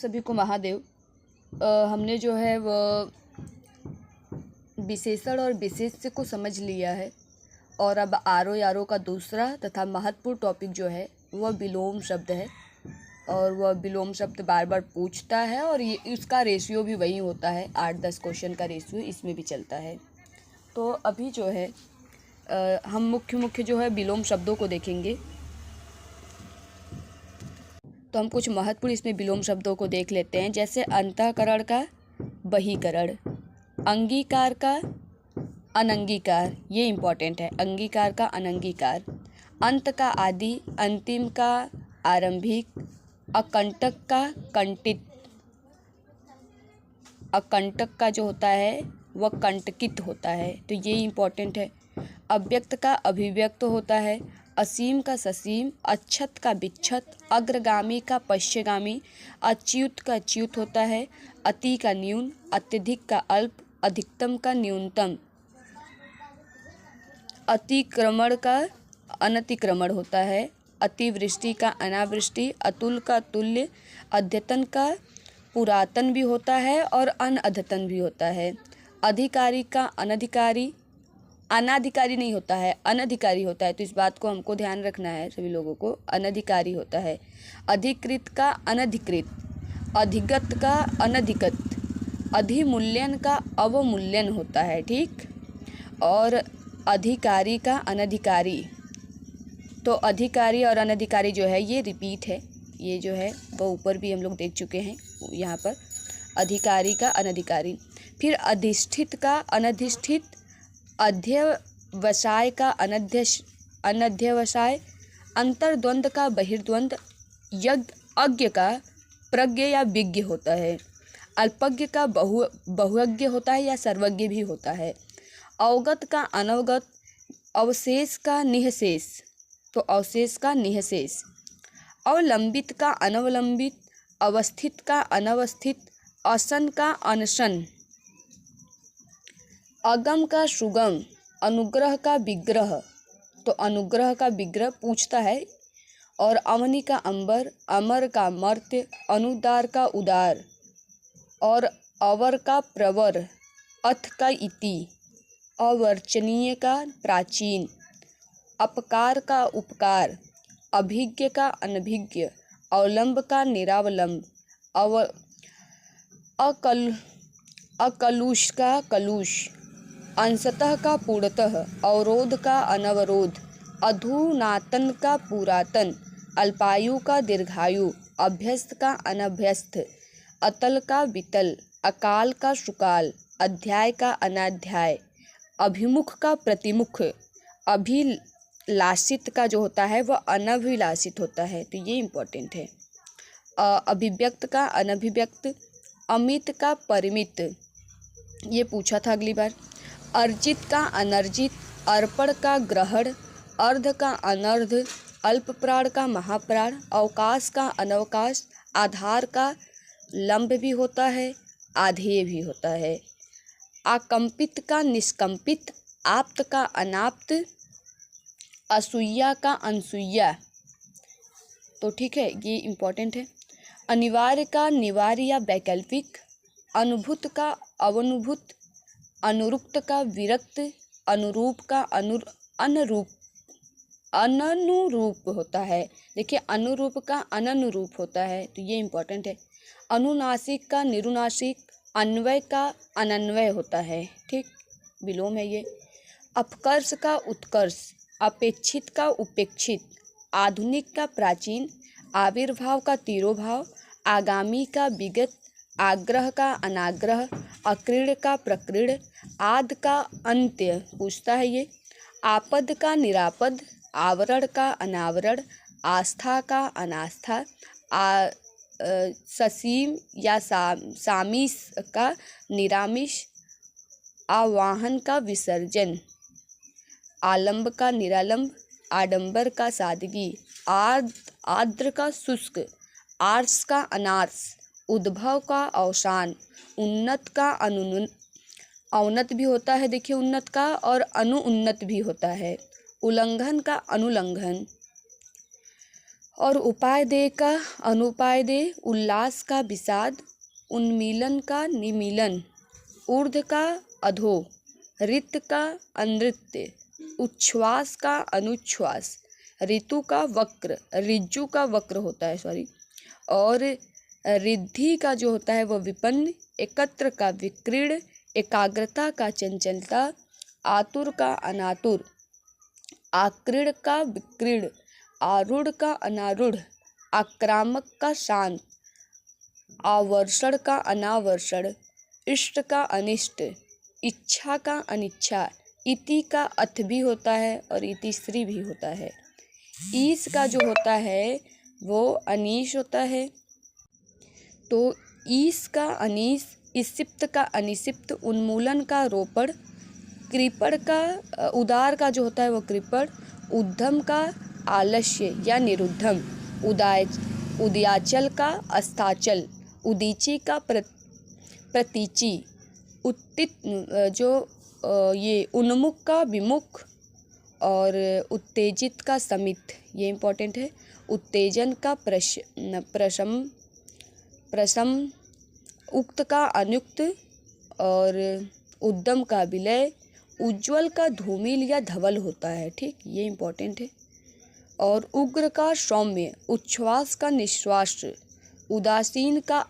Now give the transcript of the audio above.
सभी को महादेव। हमने जो है वो विशेषण और विशेष्य को समझ लिया है और अब आरो यारो का दूसरा तथा महत्वपूर्ण टॉपिक जो है वह विलोम शब्द है। और वह विलोम शब्द बार बार पूछता है और ये इसका रेशियो भी वही होता है, 8-10 क्वेश्चन का रेशियो इसमें भी चलता है। तो अभी जो है हम मुख्य जो है विलोम शब्दों को देखेंगे। तो हम कुछ महत्वपूर्ण इसमें विलोम शब्दों को देख लेते हैं, जैसे अंतःकरण का बहिकरण, अंगीकार का अनंगीकार, ये इम्पॉर्टेंट है, अंगीकार का अनंगीकार, अंत का आदि, अंतिम का आरंभिक, अकंटक का कंटित, अकंटक का जो होता है वह कंटकित होता है, तो ये इम्पॉर्टेंट है। अव्यक्त का अभिव्यक्त होता है, असीम का ससीम, अच्छत का विच्छत, अग्रगामी का पश्चगामी, अच्युत का अच्युत होता है, अति का न्यून, अत्यधिक का अल्प, अधिकतम का न्यूनतम, अतिक्रमण का अनतिक्रमण होता है, अतिवृष्टि का अनावृष्टि, अतुल का तुल्य, अद्यतन का पुरातन भी होता है और अनअद्यतन भी होता है, अधिकारी का अनधिकारी, अनाधिकारी नहीं होता है, अनधिकारी होता है, तो इस बात को हमको ध्यान रखना है सभी लोगों को, अनधिकारी होता है, अधिकृत का अनधिकृत, अधिगत का अनधिगत, अधिमूल्यन का अवमूल्यन होता है, ठीक। और अधिकारी का अनधिकारी, तो अधिकारी और अनधिकारी जो है ये रिपीट है, ये जो है वो ऊपर भी हम लोग देख चुके हैं, यहाँ पर अधिकारी का अनधिकारी। फिर अधिष्ठित का अनधिष्ठित, अध्यवसाय का अनध्यवसाय, अंतर्द्वंद का बहिर्द्वंद, अज्ञ का प्रज्ञ या विज्ञ होता है, अल्पज्ञ का बहुज्ञ होता है या सर्वज्ञ भी होता है, अवगत का अनवगत, अवशेष का निःशेष, तो अवशेष का निःशेष, अवलंबित का अनवलंबित, अवस्थित का अनवस्थित, असन का अनशन, अगम का सुगम, अनुग्रह का विग्रह, तो अनुग्रह का विग्रह पूछता है, और अवनि का अंबर, अमर का मर्त्य, अनुदार का उदार, और अवर का प्रवर, अथ का इति, अवर्चनीय का प्राचीन, अपकार का उपकार, अभिज्ञ का अनभिज्ञ, अवलंब का निरावलंब, अकलुष का कलुष, अंशतः का पूर्णतः, अवरोध का अनवरोध, अधुनातन का पुरातन, अल्पायु का दीर्घायु, अभ्यस्त का अनभ्यस्त, अतल का वितल, अकाल का सुकाल, अध्याय का अनाध्याय, अभिमुख का प्रतिमुख, अभिलाषित का जो होता है वह अनभिलाषित होता है, तो ये इम्पोर्टेंट है। अभिव्यक्त का अनभिव्यक्त, अमित का परिमित, ये पूछा था अगली बार, अर्जित का अनर्जित, अर्पण का ग्रहण, अर्ध का अनर्ध, अल्प प्राण का महाप्राण, अवकाश का अनवकाश, आधार का लंब भी होता है, आधेय भी होता है, आकंपित का निष्कंपित, आप्त का अनाप्त, असूया का अनसूया, तो ठीक है, ये इम्पोर्टेंट है। अनिवार्य का निवार्य या वैकल्पिक, अनुभूत का अवनुभूत, अनुरुक्त का विरक्त, अनुरूप का अननुरूप होता है, देखिए अनुरूप का अननुरूप होता है, तो ये इम्पोर्टेंट है। अनुनासिक का निरुनासिक, अन्वय का अनन्वय होता है, ठीक, विलोम है ये। अपकर्ष का उत्कर्ष, अपेक्षित का उपेक्षित, आधुनिक का प्राचीन, आविर्भाव का तिरोभाव, आगामी का विगत, आग्रह का अनाग्रह, अक्रीड़ का प्रक्रीड़, आद का अंत्य पूछता है ये, आपद का निरापद, आवरण का अनावरण, आस्था का अनास्था, ससीम या सामिस का निरामिष, आवाहन का विसर्जन, आलंब का निरालंब, आडंबर का सादगी, आर्द्र का शुष्क, आर्स का अनार्स, उद्भव का अवसान, उन्नत का अवनत भी होता है, देखिए उन्नत का, और अनुउन्नत भी होता है, उल्लंघन का अनुलंघन, और उपाय दे का अनुपाय दे, उल्लास का विषाद, उन्मीलन का निमीलन, ऊर्ध्व का अधो, ऋत का अनृत्य, उच्छ्वास का अनुच्छ्वास, ऋतु का वक्र, ऋजु का वक्र होता है सॉरी, और रिद्धि का जो होता है वह विपन्न, एकत्र का विक्रीर्ण, एकाग्रता का चंचलता, आतुर का अनातुर, आक्रीड़ का विक्रीर्ण, आरूढ़ का अनारूढ़, आक्रामक का शांत, आवर्षण का अनावर्षण, इष्ट का अनिष्ट, इच्छा का अनिच्छा, इति का अथ भी होता है और इतिश्री भी होता है। ईस का जो होता है वो अनीश होता है, तो ईस का अनीस, इसिप्त का अनिसिप्त, उन्मूलन का रोपण, कृपण का उदार का जो होता है वो कृपण, उद्धम का आलस्य या निरुद्धम, उदयाचल का अस्ताचल, उदीची का प्रतीची, उत्तित जो ये उन्मुख का विमुख, और उत्तेजित का समित, ये इम्पोर्टेंट है, उत्तेजन का प्रशम, उक्त का अनुक्त, और उद्दम का विलय, उज्ज्वल का धूमिल या धवल होता है, ठीक, ये इम्पोर्टेंट है, और उग्र का सौम्य, उच्छ्वास का निश्वास, उदासीन का